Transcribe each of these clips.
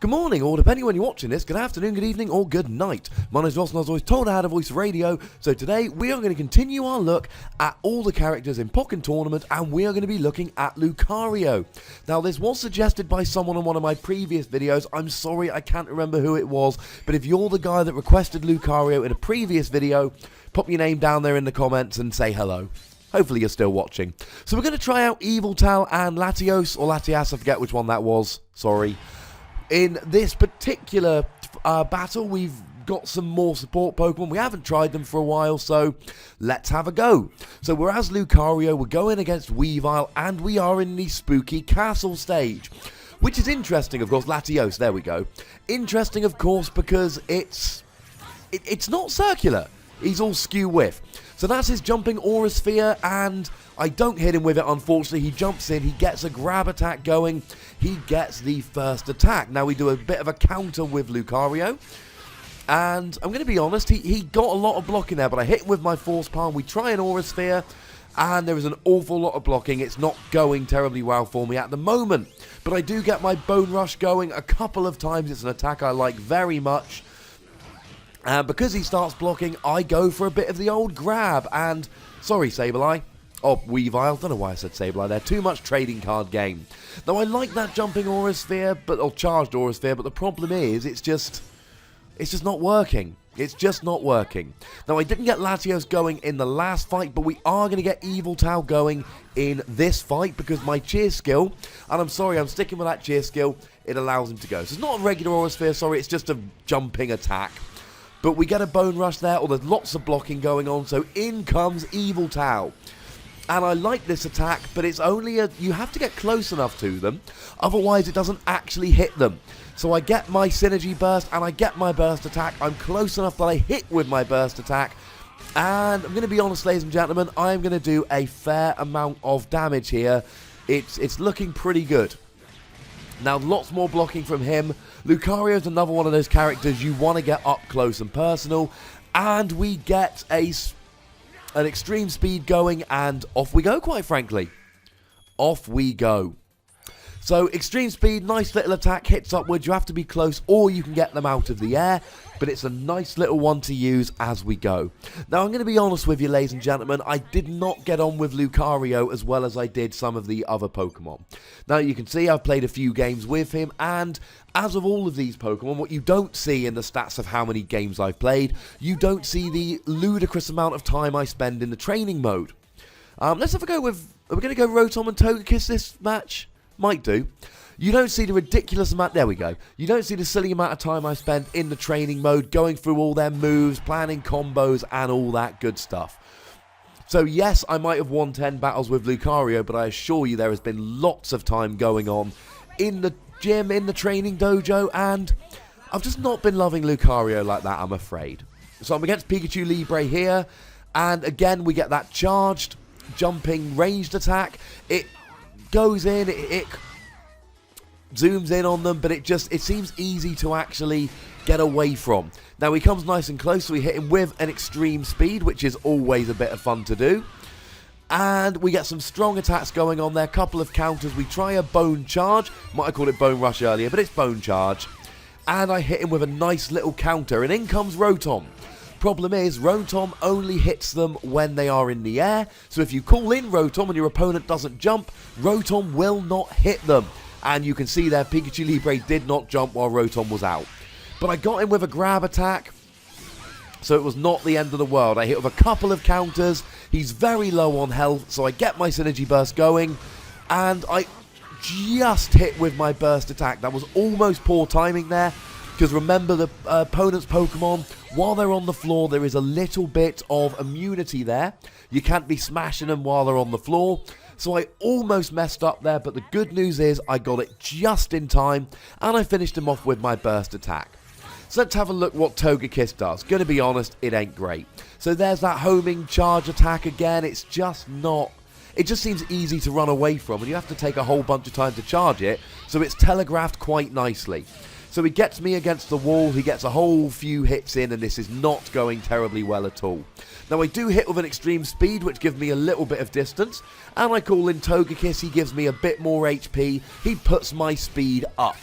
Good morning, or depending on when you're watching this, good afternoon, good evening, or good night. My name is Ross and I was always told I had a voice for radio, so today we are going to continue our look at all the characters in Pokkén Tournament, and we are going to be looking at Lucario. Now, this was suggested by someone on one of my previous videos. I'm sorry, I can't remember who it was, but if you're the guy that requested Lucario in a previous video, pop your name down there in the comments and say hello. Hopefully you're still watching. So we're going to try out Sceptile and Latios, or Latias, I forget which one that was, sorry. In this particular battle, we've got some more support Pokemon. We haven't tried them for a while, so let's have a go. So we're as Lucario, we're going against Weavile, and we are in the spooky castle stage. Which is interesting, of course. Latios, there we go. Interesting, of course, because it's not circular. He's all skew whiff. So that's his jumping Aura Sphere, and I don't hit him with it, unfortunately. He jumps in, he gets a grab attack going, he gets the first attack. Now we do a bit of a counter with Lucario, and I'm going to be honest, he got a lot of blocking there, but I hit him with my Force Palm. We try an Aura Sphere, and there is an awful lot of blocking. It's not going terribly well for me at the moment, but I do get my Bone Rush going a couple of times. It's an attack I like very much. And because he starts blocking, I go for a bit of the old grab. And, sorry, Sableye. Oh, Weavile. Don't know why I said Sableye there. Too much trading card game. Now, I like that jumping Aura Sphere, or charged Aura Sphere, but the problem is, it's just not working. It's just not working. Now, I didn't get Latios going in the last fight, but we are going to get Sceptile going in this fight because my cheer skill, and I'm sorry, I'm sticking with that cheer skill, it allows him to go. So it's not a regular Aura Sphere, sorry, it's just a jumping attack. But we get a Bone Rush there, or there's lots of blocking going on, so in comes Sceptile. And I like this attack, but it's only you have to get close enough to them, otherwise it doesn't actually hit them. So I get my Synergy Burst, and I get my Burst Attack. I'm close enough that I hit with my Burst Attack. And I'm going to be honest, ladies and gentlemen, I'm going to do a fair amount of damage here. It's looking pretty good. Now, lots more blocking from him. Lucario is another one of those characters you want to get up close and personal. And we get an extreme speed going, and off we go, quite frankly. Off we go. So, extreme speed, nice little attack, hits upwards. You have to be close, or you can get them out of the air. But it's a nice little one to use as we go. Now, I'm going to be honest with you, ladies and gentlemen. I did not get on with Lucario as well as I did some of the other Pokemon. Now, you can see I've played a few games with him. And as of all of these Pokemon, what you don't see in the stats of how many games I've played, you don't see the ludicrous amount of time I spend in the training mode. Let's have a go with... Are we going to go Rotom and Togekiss this match? Might do. You don't see the ridiculous amount... There we go. You don't see the silly amount of time I spend in the training mode, going through all their moves, planning combos, and all that good stuff. So yes, I might have won 10 battles with Lucario, but I assure you there has been lots of time going on in the gym, in the training dojo, and I've just not been loving Lucario like that, I'm afraid. So I'm against Pikachu Libre here, and again we get that charged, jumping, ranged attack. It goes in, it zooms in on them, but it seems easy to actually get away from. Now he comes nice and close, so we hit him with an extreme speed, which is always a bit of fun to do. And we get some strong attacks going on there, couple of counters. We try a Bone Charge, might have called it Bone Rush earlier, but it's Bone Charge. And I hit him with a nice little counter, and in comes Rotom. Problem is, Rotom only hits them when they are in the air, so if you call in Rotom and your opponent doesn't jump, Rotom will not hit them. And you can see there, Pikachu Libre did not jump while Rotom was out. But I got him with a grab attack, so it was not the end of the world. I hit with a couple of counters. He's very low on health, so I get my Synergy Burst going, and I just hit with my Burst Attack. That was almost poor timing there, because remember the opponent's Pokemon, while they're on the floor, there is a little bit of immunity there. You can't be smashing them while they're on the floor. So I almost messed up there, but the good news is I got it just in time, and I finished him off with my Burst Attack. So let's have a look what Togekiss does. Gonna be honest, it ain't great. So there's that homing charge attack again. It's just not... It just seems easy to run away from, and you have to take a whole bunch of time to charge it, so it's telegraphed quite nicely. So he gets me against the wall, he gets a whole few hits in, and this is not going terribly well at all. Now I do hit with an extreme speed, which gives me a little bit of distance, and I call in Togekiss, he gives me a bit more HP, he puts my speed up.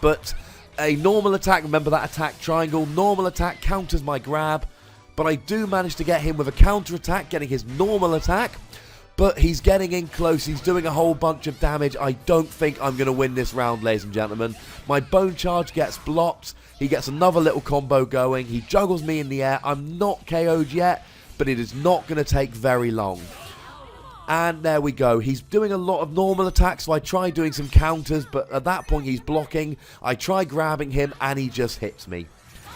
but a normal attack, remember that attack triangle, normal attack counters my grab, but I do manage to get him with a counter attack, getting his normal attack, but he's getting in close, he's doing a whole bunch of damage. I don't think I'm going to win this round, ladies and gentlemen. My Bone Charge gets blocked, he gets another little combo going, he juggles me in the air. I'm not KO'd yet, but it is not going to take very long. And there we go. He's doing a lot of normal attacks, so I try doing some counters, but at that point he's blocking. I try grabbing him, and he just hits me.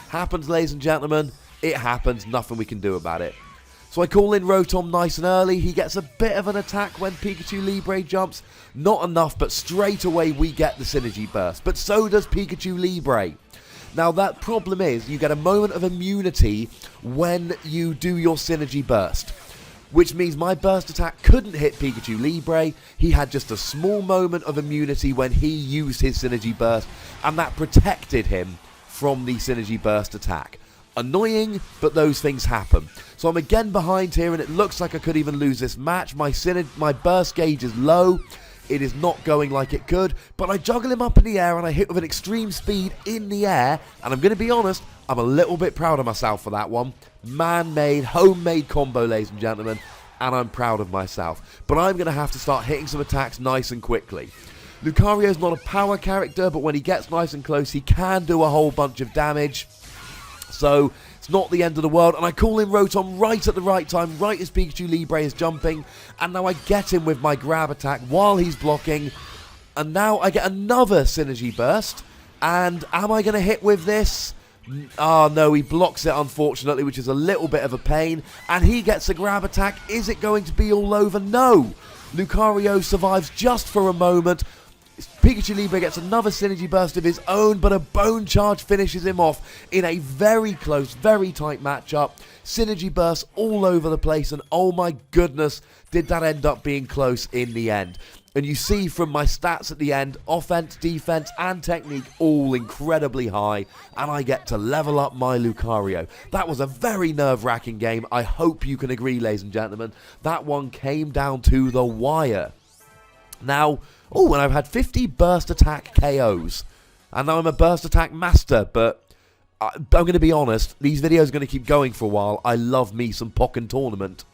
Happens, ladies and gentlemen. It happens. Nothing we can do about it. So I call in Rotom nice and early. He gets a bit of an attack when Pikachu Libre jumps. Not enough, but straight away we get the Synergy Burst. But so does Pikachu Libre. Now, that problem is you get a moment of immunity when you do your Synergy Burst, which means my burst attack couldn't hit Pikachu Libre. He had just a small moment of immunity when he used his Synergy Burst, and that protected him from the Synergy Burst attack. Annoying, but those things happen. So I'm again behind here, and it looks like I could even lose this match. My burst gauge is low. It is not going like it could, but I juggle him up in the air, and I hit with an extreme speed in the air, and I'm going to be honest, I'm a little bit proud of myself for that one. Man-made, homemade combo, ladies and gentlemen, and I'm proud of myself. But I'm going to have to start hitting some attacks nice and quickly. Lucario's not a power character, but when he gets nice and close, he can do a whole bunch of damage. So, it's not the end of the world, and I call in Rotom right at the right time, right as Pikachu Libre is jumping, and now I get him with my grab attack while he's blocking, and now I get another Synergy Burst, and am I going to hit with this? Oh no, he blocks it unfortunately, which is a little bit of a pain, and he gets a grab attack. Is it going to be all over? No! Lucario survives just for a moment. Pikachu Libre gets another Synergy Burst of his own, but a Bone Charge finishes him off in a very close, very tight matchup. Synergy Burst all over the place, and oh my goodness, did that end up being close in the end. And you see from my stats at the end, offense, defense, and technique all incredibly high, and I get to level up my Lucario. That was a very nerve-wracking game. I hope you can agree, ladies and gentlemen. That one came down to the wire. Now, and I've had 50 burst attack KOs, and now I'm a burst attack master, but I'm going to be honest, these videos are going to keep going for a while. I love me some Pokkén Tournament.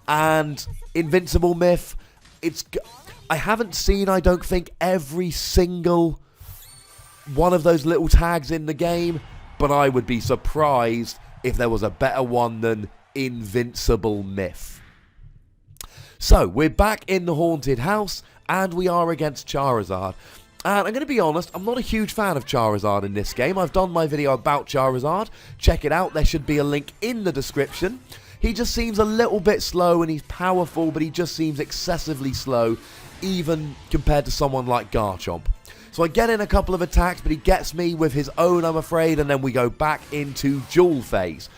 And Invincible Myth, I haven't seen, I don't think, every single one of those little tags in the game, but I would be surprised if there was a better one than Invincible Myth. So, we're back in the haunted house, and we are against Charizard. And I'm going to be honest, I'm not a huge fan of Charizard in this game. I've done my video about Charizard. Check it out, there should be a link in the description. He just seems a little bit slow, and he's powerful, but he just seems excessively slow, even compared to someone like Garchomp. So I get in a couple of attacks, but he gets me with his own, I'm afraid, and then we go back into duel phase.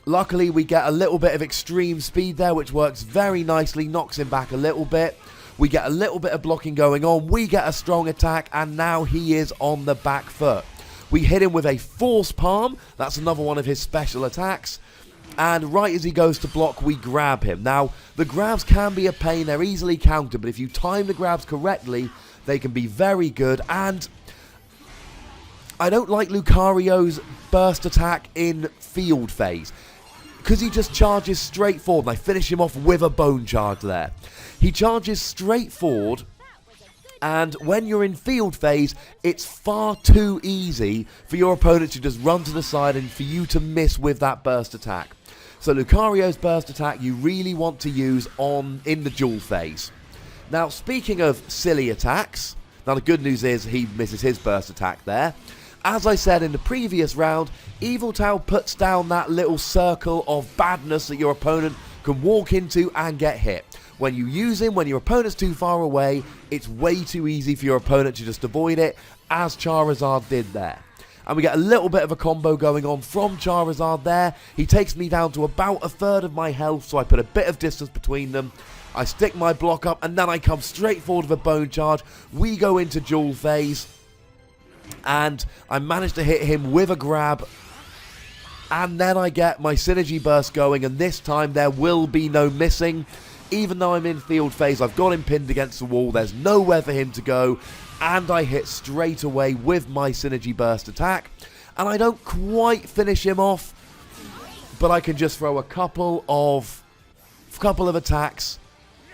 Luckily, we get a little bit of extreme speed there, which works very nicely, knocks him back a little bit. We get a little bit of blocking going on. We get a strong attack, and now he is on the back foot. We hit him with a Force Palm. That's another one of his special attacks. And right as he goes to block, we grab him. Now, the grabs can be a pain. They're easily countered, but if you time the grabs correctly, they can be very good. And I don't like Lucario's burst attack in field phase, because he just charges straight forward, and I finish him off with a Bone Charge there. He charges straight forward, and when you're in field phase, it's far too easy for your opponent to just run to the side and for you to miss with that burst attack. So Lucario's burst attack you really want to use in the duel phase. Now, speaking of silly attacks, now the good news is he misses his burst attack there. As I said in the previous round, Yveltal puts down that little circle of badness that your opponent can walk into and get hit. When you use him, when your opponent's too far away, it's way too easy for your opponent to just avoid it, as Charizard did there. And we get a little bit of a combo going on from Charizard there. He takes me down to about a third of my health, so I put a bit of distance between them. I stick my block up, and then I come straight forward with a Bone Charge. We go into duel phase, and I manage to hit him with a grab. And then I get my Synergy Burst going, and this time there will be no missing. Even though I'm in field phase, I've got him pinned against the wall. There's nowhere for him to go. And I hit straight away with my Synergy Burst attack. And I don't quite finish him off, but I can just throw a couple of attacks,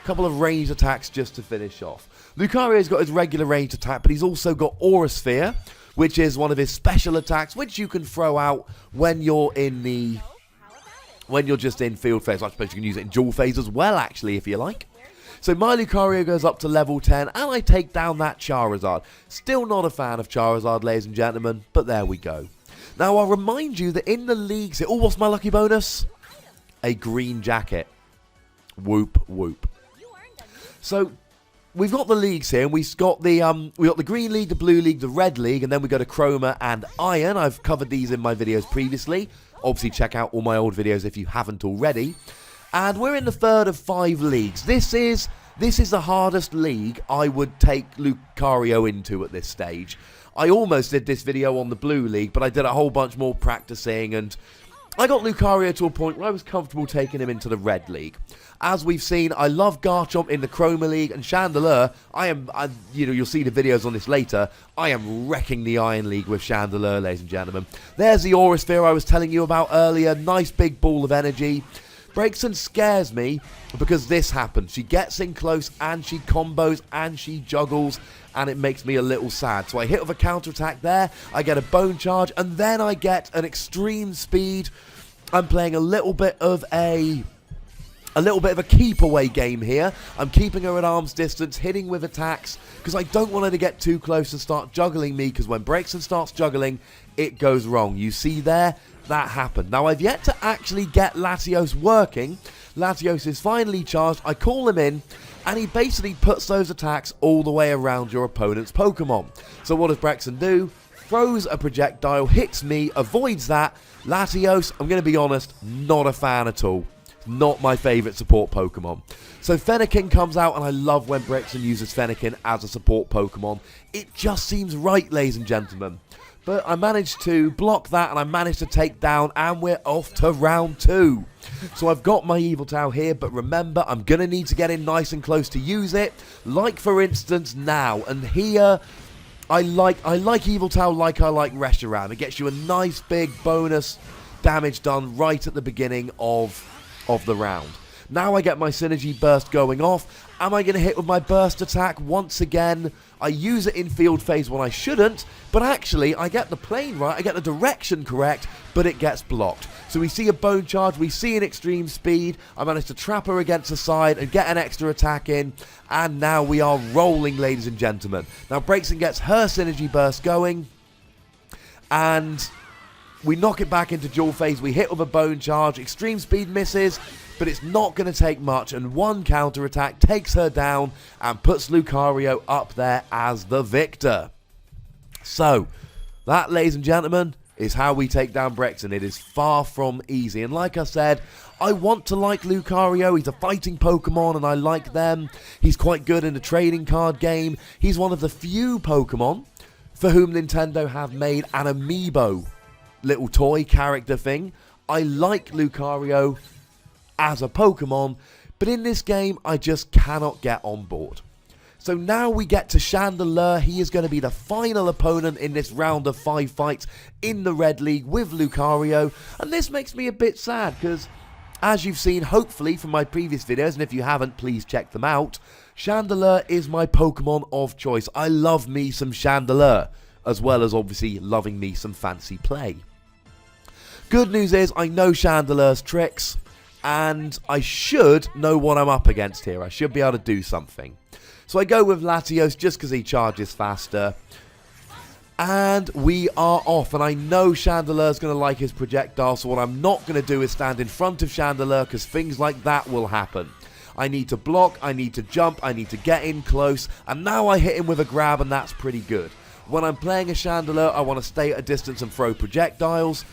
a couple of ranged attacks just to finish off. Lucario's got his regular ranged attack, but he's also got Aura Sphere, which is one of his special attacks, which you can throw out when you're just in field phase. I suppose you can use it in dual phase as well, actually, if you like. So my Lucario goes up to level 10, and I take down that Charizard. Still not a fan of Charizard, ladies and gentlemen, but there we go. Now, I'll remind you that in the leagues... Oh, what's my lucky bonus? A green jacket. Whoop, whoop. So, we've got the leagues here, and we've got the Green League, the Blue League, the Red League, and then we go to Chroma and Iron. I've covered these in my videos previously. Obviously, check out all my old videos if you haven't already. And we're in the third of 5 leagues. This is the hardest league I would take Lucario into at this stage. I almost did this video on the Blue League, but I did a whole bunch more practicing, and I got Lucario to a point where I was comfortable taking him into the Red League. As we've seen, I love Garchomp in the Chroma League, and Chandelure, you'll see the videos on this later, I am wrecking the Iron League with Chandelure, ladies and gentlemen. There's the Aura Sphere I was telling you about earlier, nice big ball of energy. Braixen scares me because this happens. She gets in close and she combos and she juggles, and it makes me a little sad. So I hit with a counterattack there, I get a Bone Charge, and then I get an extreme speed. I'm playing a little bit of a keep away game here. I'm keeping her at arm's distance, hitting with attacks, because I don't want her to get too close and start juggling me, because when Braixen starts juggling, it goes wrong. You see there? That happened. Now, I've yet to actually get Latios working. Latios is finally charged. I call him in, and he basically puts those attacks all the way around your opponent's Pokemon. So what does Braixen do? Throws a projectile, hits me, avoids that. Latios, I'm going to be honest, not a fan at all. Not my favourite support Pokemon. So Fennekin comes out, and I love when Braixen uses Fennekin as a support Pokemon. It just seems right, ladies and gentlemen. But I managed to block that, and I managed to take down, and we're off to round 2. So I've got my Yveltal here, but remember, I'm going to need to get in nice and close to use it. Like, for instance, now. And here, I like Yveltal like I like Reshiram. It gets you a nice big bonus damage done right at the beginning of the round. Now I get my Synergy Burst going off. Am I going to hit with my Burst attack once again? I use it in field phase when I shouldn't, but actually I get the plane right, I get the direction correct, but it gets blocked. So we see a Bone Charge, we see an extreme speed, I managed to trap her against the side and get an extra attack in, and now we are rolling, ladies and gentlemen. Now Braixen gets her Synergy Burst going, and we knock it back into dual phase, we hit with a Bone Charge, extreme speed misses, but it's not going to take much, and one counter attack takes her down and puts Lucario up there as the victor. So, that, ladies and gentlemen, is how we take down Braixen. It is far from easy, and like I said, I want to like Lucario. He's a fighting Pokemon, and I like them. He's quite good in the trading card game. He's one of the few Pokemon for whom Nintendo have made an amiibo little toy character thing. I like Lucario as a Pokemon, but in this game I just cannot get on board. So now we get to Chandelure. He is going to be the final opponent in this round of 5 fights in the Red League with Lucario, and this makes me a bit sad because, as you've seen hopefully from my previous videos, and if you haven't, please check them out, Chandelure is my Pokemon of choice. I love me some Chandelure, as well as obviously loving me some fancy play. Good news is I know Chandelure's tricks, and I should know what I'm up against here. I should be able to do something. So I go with Latios just because he charges faster. And we are off. And I know Chandelure's going to like his projectile, so what I'm not going to do is stand in front of Chandelure, because things like that will happen. I need to block, I need to jump, I need to get in close, and now I hit him with a grab, and that's pretty good. When I'm playing a Chandelure, I want to stay at a distance and throw projectiles.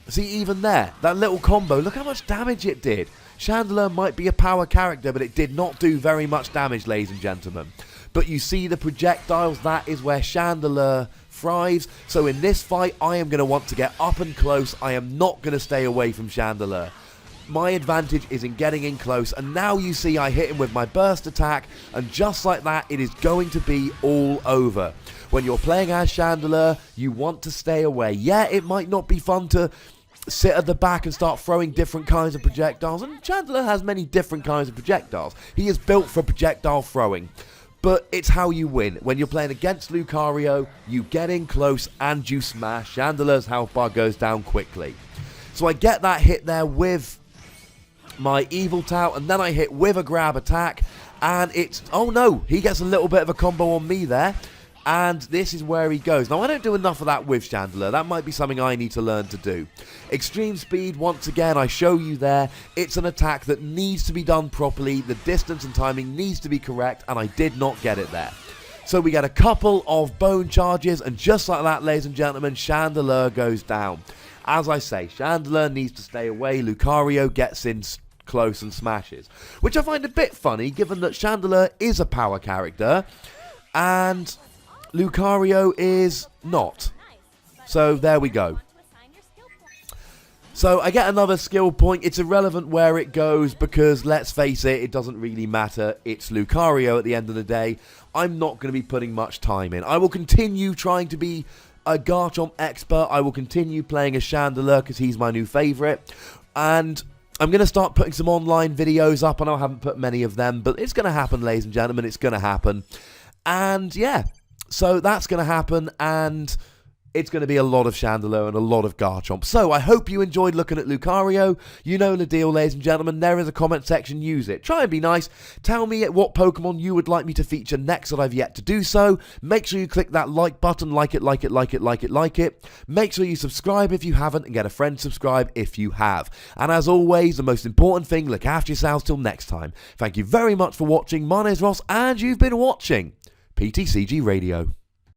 See, even there, that little combo, look how much damage it did. Chandelure might be a power character, but it did not do very much damage, ladies and gentlemen. But you see the projectiles, that is where Chandelure thrives. So in this fight, I am going to want to get up and close. I am not going to stay away from Chandelure. My advantage is in getting in close, and now you see I hit him with my burst attack, and just like that, it is going to be all over. When you're playing as Chandelure, you want to stay away. Yeah, it might not be fun to sit at the back and start throwing different kinds of projectiles, and Chandelure has many different kinds of projectiles. He is built for projectile throwing. But it's how you win. When you're playing against Lucario, you get in close and you smash. Chandelure's health bar goes down quickly. So I get that hit there with my Evil Tout, and then I hit with a grab attack, and it's, oh no, he gets a little bit of a combo on me there, and this is where he goes. Now I don't do enough of that with Chandelure. That might be something I need to learn to do. Extreme Speed, once again, I show you there, it's an attack that needs to be done properly, the distance and timing needs to be correct, and I did not get it there. So we get a couple of bone charges, and just like that, ladies and gentlemen, Chandelure goes down. As I say, Chandelure needs to stay away, Lucario gets in close and smashes, which I find a bit funny given that Chandelure is a power character and Lucario is not. So there we go. So I get another skill point. It's irrelevant where it goes because, let's face it, it doesn't really matter. It's Lucario at the end of the day. I'm not going to be putting much time in. I will continue trying to be a Garchomp expert. I will continue playing as Chandelure because he's my new favourite. And I'm going to start putting some online videos up. I know I haven't put many of them, but it's going to happen, ladies and gentlemen. It's going to happen. And yeah, so that's going to happen, and it's going to be a lot of Chandelure and a lot of Garchomp. So I hope you enjoyed looking at Lucario. You know the deal, ladies and gentlemen. There is a comment section. Use it. Try and be nice. Tell me what Pokemon you would like me to feature next that I've yet to do so. Make sure you click that like button. Like it, like it, like it, like it, like it. Make sure you subscribe if you haven't and get a friend subscribe if you have. And as always, the most important thing, look after yourselves till next time. Thank you very much for watching. My name is Ross, and you've been watching Pt.18 Radio.